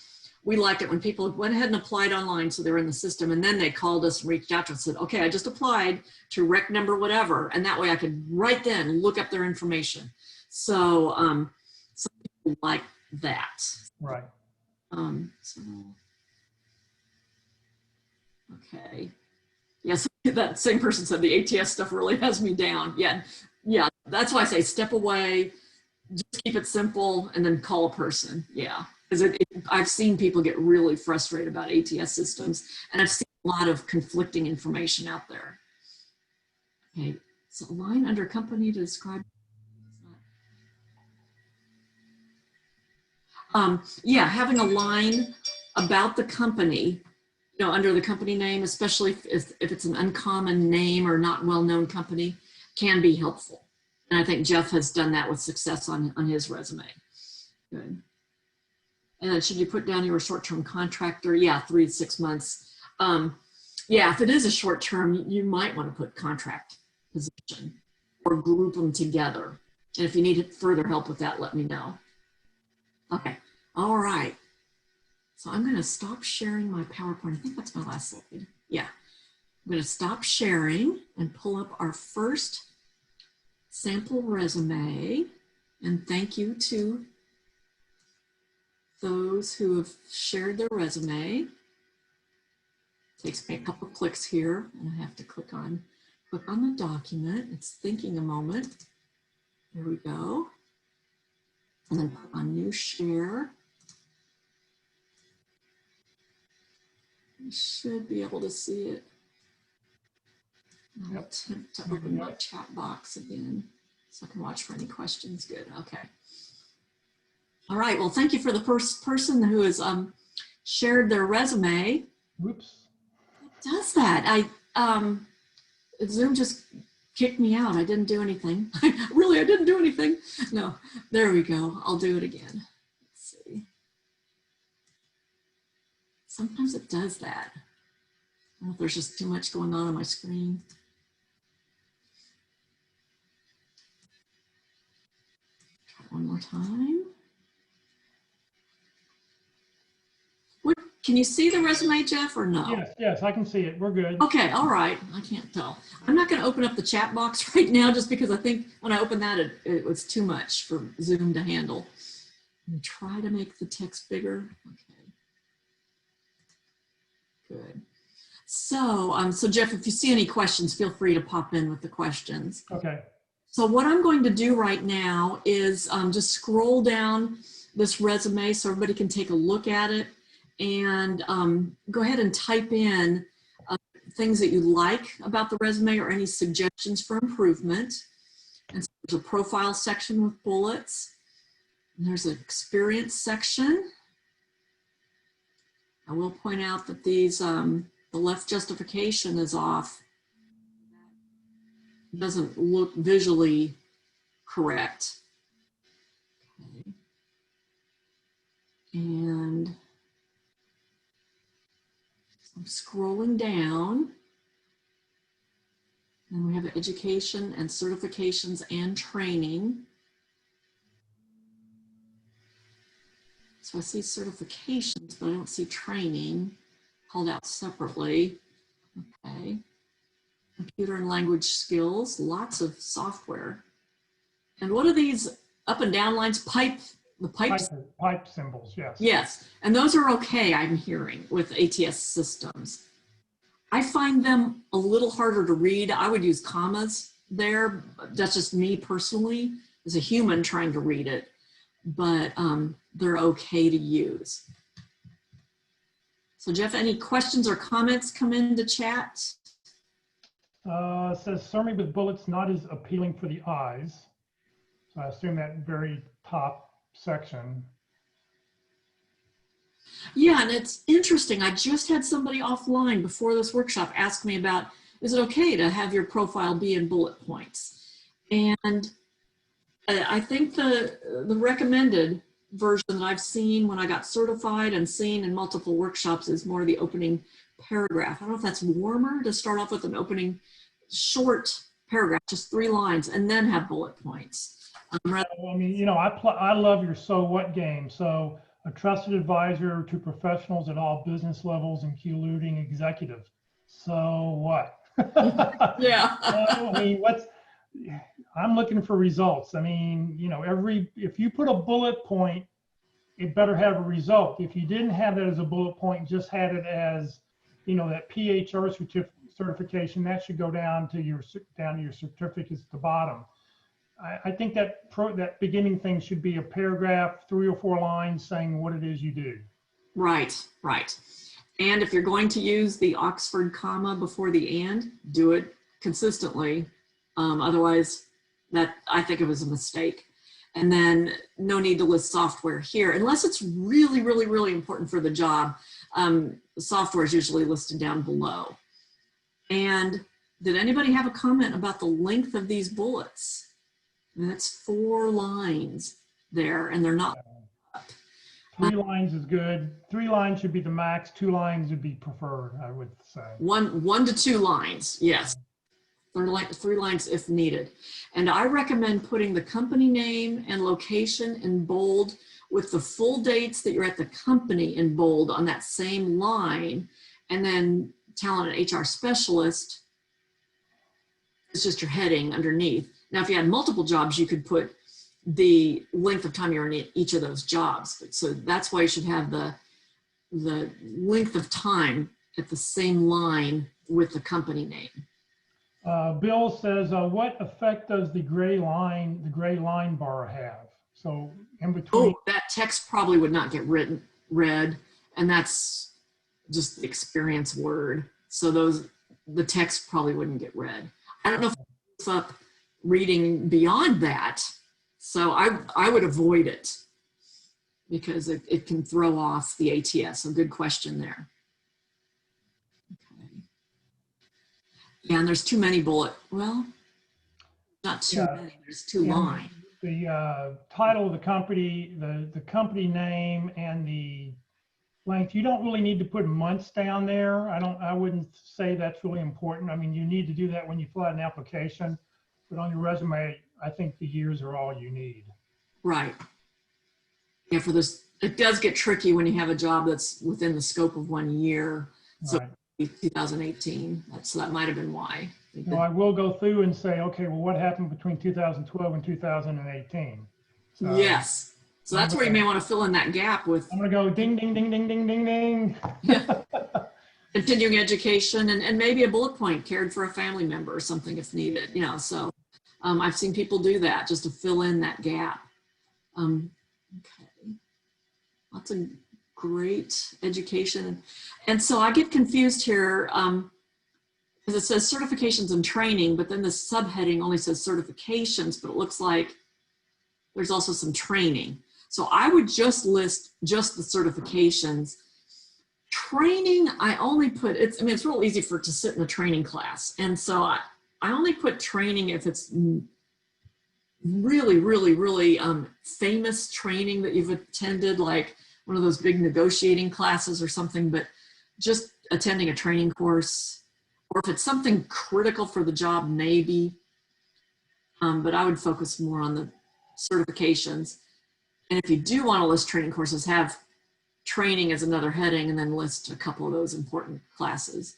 we liked it when people went ahead and applied online, so they're in the system, and then they called us and reached out to us and said, okay, I just applied to rec number whatever, and that way I could right then look up their information. So some people like that. Right. Okay. Yes, that same person said the ATS stuff really has me down. Yeah. That's why I say step away, just keep it simple, and then call a person. Yeah, because I've seen people get really frustrated about ATS systems, and I've seen a lot of conflicting information out there. Okay, so a line under company to describe. Yeah, having a line about the company, under the company name, especially if it's an uncommon name or not well-known company, can be helpful. And I think Jeff has done that with success on his resume. Good. And then should you put down your short-term contractor? Yeah, 3 to 6 months. Yeah, if it is a short-term, you might want to put contract position or group them together. And if you need further help with that, let me know. Okay, all right. So I'm going to stop sharing my PowerPoint. I think that's my last slide. Yeah, I'm going to stop sharing and pull up our first sample resume. And thank you to those who have shared their resume. It takes me a couple of clicks here, and I have to click on the document. It's thinking a moment. There we go. And then put on new share. You should be able to see it. I'll attempt to open my chat box again so I can watch for any questions. Good, okay. All right, well, thank you for the first person who has shared their resume. Whoops. It does that. Zoom just kicked me out. I didn't do anything. Really, I didn't do anything. No, there we go. I'll do it again. Let's see. Sometimes it does that. I don't know if there's just too much going on my screen. Try one more time. Can you see the resume, Jeff, or no? Yes, I can see it. We're good. Okay, all right. I can't tell. I'm not going to open up the chat box right now just because I think when I open that, it was too much for Zoom to handle. I'm going to try to make the text bigger. Okay. Good. So, so Jeff, if you see any questions, feel free to pop in with the questions. Okay. So what I'm going to do right now is just scroll down this resume so everybody can take a look at it, and go ahead and type in things that you like about the resume or any suggestions for improvement. And so there's a profile section with bullets. And there's an experience section. I will point out that these, the left justification is off. It doesn't look visually correct. Okay. And I'm scrolling down, and we have education and certifications and training. So I see certifications, but I don't see training called out separately. Okay. computer and language skills, lots of software. And what are these up and down lines? The pipes? Pipe symbols, yes. Yes, and those are okay, I'm hearing, with ATS systems. I find them a little harder to read. I would use commas there. That's just me personally, as a human trying to read it, but they're okay to use. So Jeff, any questions or comments come into chat? It says summary with bullets not as appealing for the eyes. So I assume that very top section. Yeah, and it's interesting. I just had somebody offline before this workshop ask me about, is it okay to have your profile be in bullet points? And I think the recommended version that I've seen when I got certified and seen in multiple workshops is more the opening paragraph. I don't know if that's warmer to start off with an opening short paragraph, just 3 lines, and then have bullet points. I mean, you know, I love your so what game. So a trusted advisor to professionals at all business levels, including executives. So what? Yeah. I mean, I'm looking for results. I mean, you know, if you put a bullet point, it better have a result. If you didn't have that as a bullet point, just had it as, you know, that PHR certification, that should go down to your certificates at the bottom. I think that beginning thing should be a paragraph, 3 or 4 lines saying what it is you do. Right, right. And if you're going to use the Oxford comma before the and, do it consistently. Otherwise, I think it was a mistake. And then no need to list software here, unless it's really, really, really important for the job. Software is usually listed down below. And did anybody have a comment about the length of these bullets? And that's 4 lines there, and they're not. 3 lines is good. 3 lines should be the max. 2 lines would be preferred, I would say. 1 to 2 lines, yes. 3 lines if needed. And I recommend putting the company name and location in bold with the full dates that you're at the company in bold on that same line. And then talent and HR specialist is just your heading underneath. Now, if you had multiple jobs, you could put the length of time you're in each of those jobs. So that's why you should have the length of time at the same line with the company name. Bill says, what effect does the gray line bar have? So in between. Oh, that text probably would not get read, and that's just the experience word. So the text probably wouldn't get read. I don't know if it's up reading beyond that. So I would avoid it because it can throw off the ATS. A good question there. Okay. Yeah, and there's too many well, not too many, there's 2 lines. The title of the company, the company name, and the length, you don't really need to put months down there. I wouldn't say that's really important. I mean, you need to do that when you fill out an application, but on your resume, I think the years are all you need. Right. Yeah, for this, it does get tricky when you have a job that's within the scope of 1 year. So Right. 2018, so that might have been why. So I will go through and say, okay, well, what happened between 2012 and 2018? So, yes. So that's where you may want to fill in that gap with. I'm going to go ding, ding, ding, ding, ding, ding, ding. Yeah. Continuing education and maybe a bullet point, cared for a family member or something if needed, you know, so I've seen people do that just to fill in that gap. Okay. Lots of great education. And so I get confused here because it says certifications and training, but then the subheading only says certifications, but it looks like there's also some training. So I would just list just the certifications. Training, I only put, it's real easy to sit in a training class. And so I only put training if it's really, really, really famous training that you've attended, like one of those big negotiating classes or something, but just attending a training course, or if it's something critical for the job, maybe. But I would focus more on the certifications. And if you do want to list training courses, have training as another heading and then list a couple of those important classes.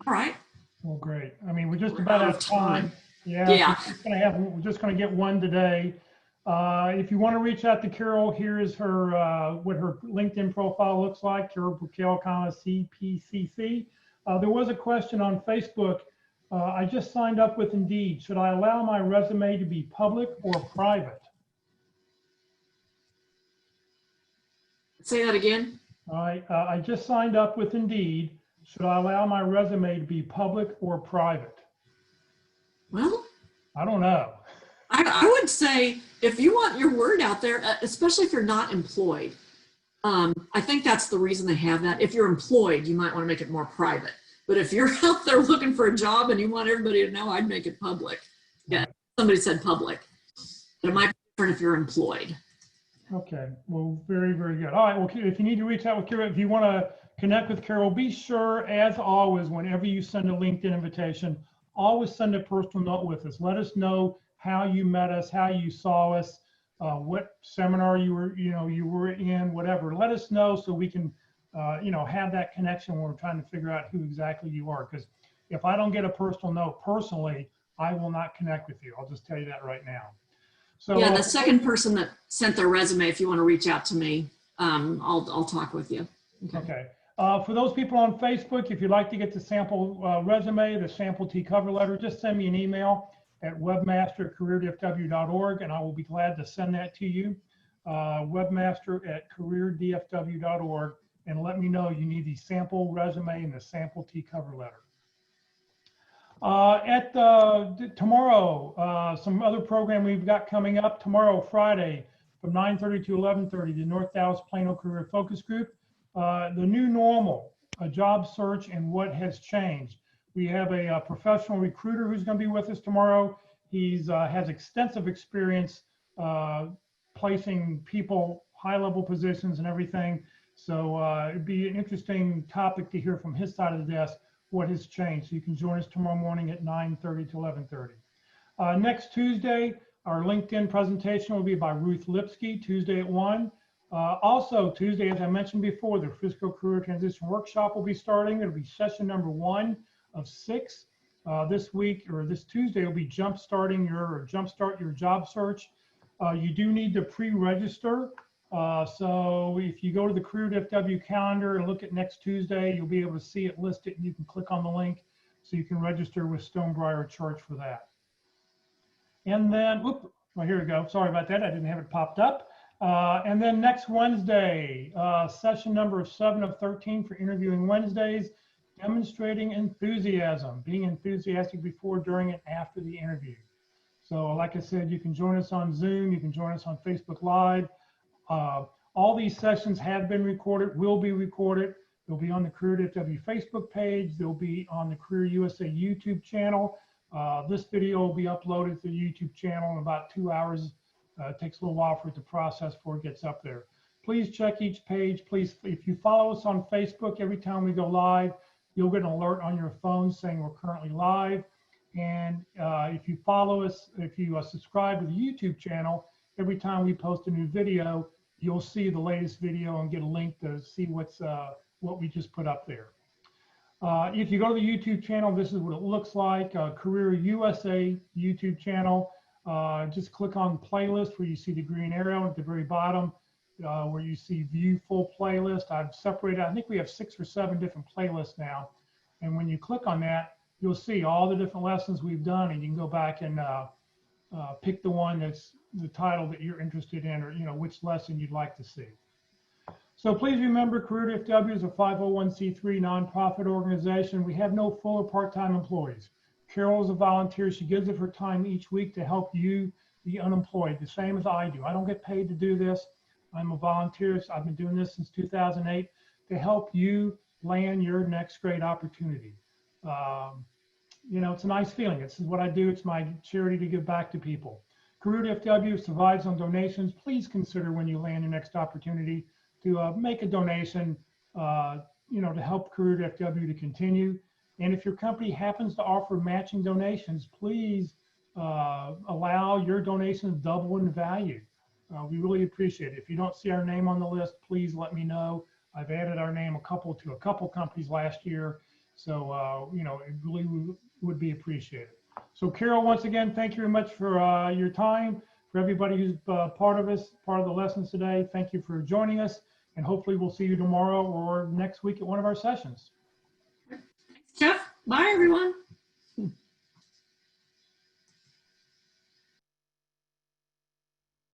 All right. Well, great. I mean, we're just We're about out out of of time. time. Yeah, so Yeah. we're just gonna get one today. If you want to reach out to Carol, here is her, what her LinkedIn profile looks like, Carol Bukel, CPCC. There was a question on Facebook. I just signed up with Indeed. Should I allow my resume to be public or private? Say that again. I just signed up with Indeed. Should I allow my resume to be public or private? Well, I don't know. I would say if you want your word out there, especially if you're not employed, I think that's the reason they have that. If you're employed, you might want to make it more private. But if you're out there looking for a job and you want everybody to know, I'd make it public. Yeah, somebody said public. But it might be different if you're employed. Okay, well, very, very good. All right, well, if you need to reach out with Carol, if you want to connect with Carol, be sure, as always, whenever you send a LinkedIn invitation, always send a personal note with us. Let us know how you met us, how you saw us, what seminar you were in, whatever. Let us know so we can, have that connection when we're trying to figure out who exactly you are. Because if I don't get a personal note personally, I will not connect with you. I'll just tell you that right now. So, yeah, the second person that sent their resume, if you want to reach out to me, I'll talk with you. Okay. For those people on Facebook, if you'd like to get the sample resume, the sample T cover letter, just send me an email at webmaster@careerdfw.org, and I will be glad to send that to you. Webmaster@careerdfw.org, and let me know you need the sample resume and the sample T cover letter. Tomorrow, some other program we've got coming up tomorrow, Friday, from 9:30 to 11:30, the North Dallas Plano Career Focus Group, the new normal, a job search and what has changed. We have a professional recruiter who's going to be with us tomorrow. He's has extensive experience placing people, high-level positions and everything. So it'd be an interesting topic to hear from his side of the desk what has changed. So you can join us tomorrow morning at 9:30 to 11:30. Next Tuesday, our LinkedIn presentation will be by Ruth Lipsky, Tuesday at 1. Also Tuesday, as I mentioned before, the Frisco Career Transition Workshop will be starting. It'll be session number 1 of 6. This week, or this Tuesday, will be jumpstart your job search. You do need to pre-register. So if you go to the Career.fw calendar and look at next Tuesday, you'll be able to see it listed, and you can click on the link so you can register with Stonebriar Church for that. And then, well, here we go. Sorry about that. I didn't have it popped up. And then next Wednesday, session number 7 of 13 for interviewing Wednesdays, demonstrating enthusiasm, being enthusiastic before, during, and after the interview. So like I said, you can join us on Zoom. You can join us on Facebook Live. All these sessions have been recorded, will be recorded. They'll be on the Career.fw Facebook page. They'll be on the Career USA YouTube channel. This video will be uploaded to the YouTube channel in about 2 hours. It takes a little while for it to process before it gets up there. Please check each page. Please, if you follow us on Facebook, every time we go live, you'll get an alert on your phone saying we're currently live. And if you follow us, if you subscribe to the YouTube channel, every time we post a new video, you'll see the latest video and get a link to see what we just put up there. If you go to the YouTube channel, this is what it looks like. Career USA YouTube channel. Just click on playlist where you see the green arrow at the very bottom, where you see view full playlist. I've separated, I think we have 6 or 7 different playlists now. And when you click on that, you'll see all the different lessons we've done, and you can go back and pick the one that's the title that you're interested in, or which lesson you'd like to see. So please remember, Career.fw is a 501c3 nonprofit organization. We have no full or part-time employees. Carol is a volunteer. She gives of her time each week to help you, the unemployed, the same as I do. I don't get paid to do this. I'm a volunteer. So I've been doing this since 2008 to help you land your next great opportunity. It's a nice feeling. This is what I do. It's my charity to give back to people. Career.fw survives on donations. Please consider when you land your next opportunity to make a donation, to help Career.fw to continue. And if your company happens to offer matching donations, please allow your donations to double in value. We really appreciate it. If you don't see our name on the list, please let me know. I've added our name to a couple companies last year, So, you know, it really would be appreciated. So Carol, once again, thank you very much for your time. For everybody who's part of the lessons today, thank you for joining us. And hopefully we'll see you tomorrow or next week at one of our sessions. Jeff, bye everyone.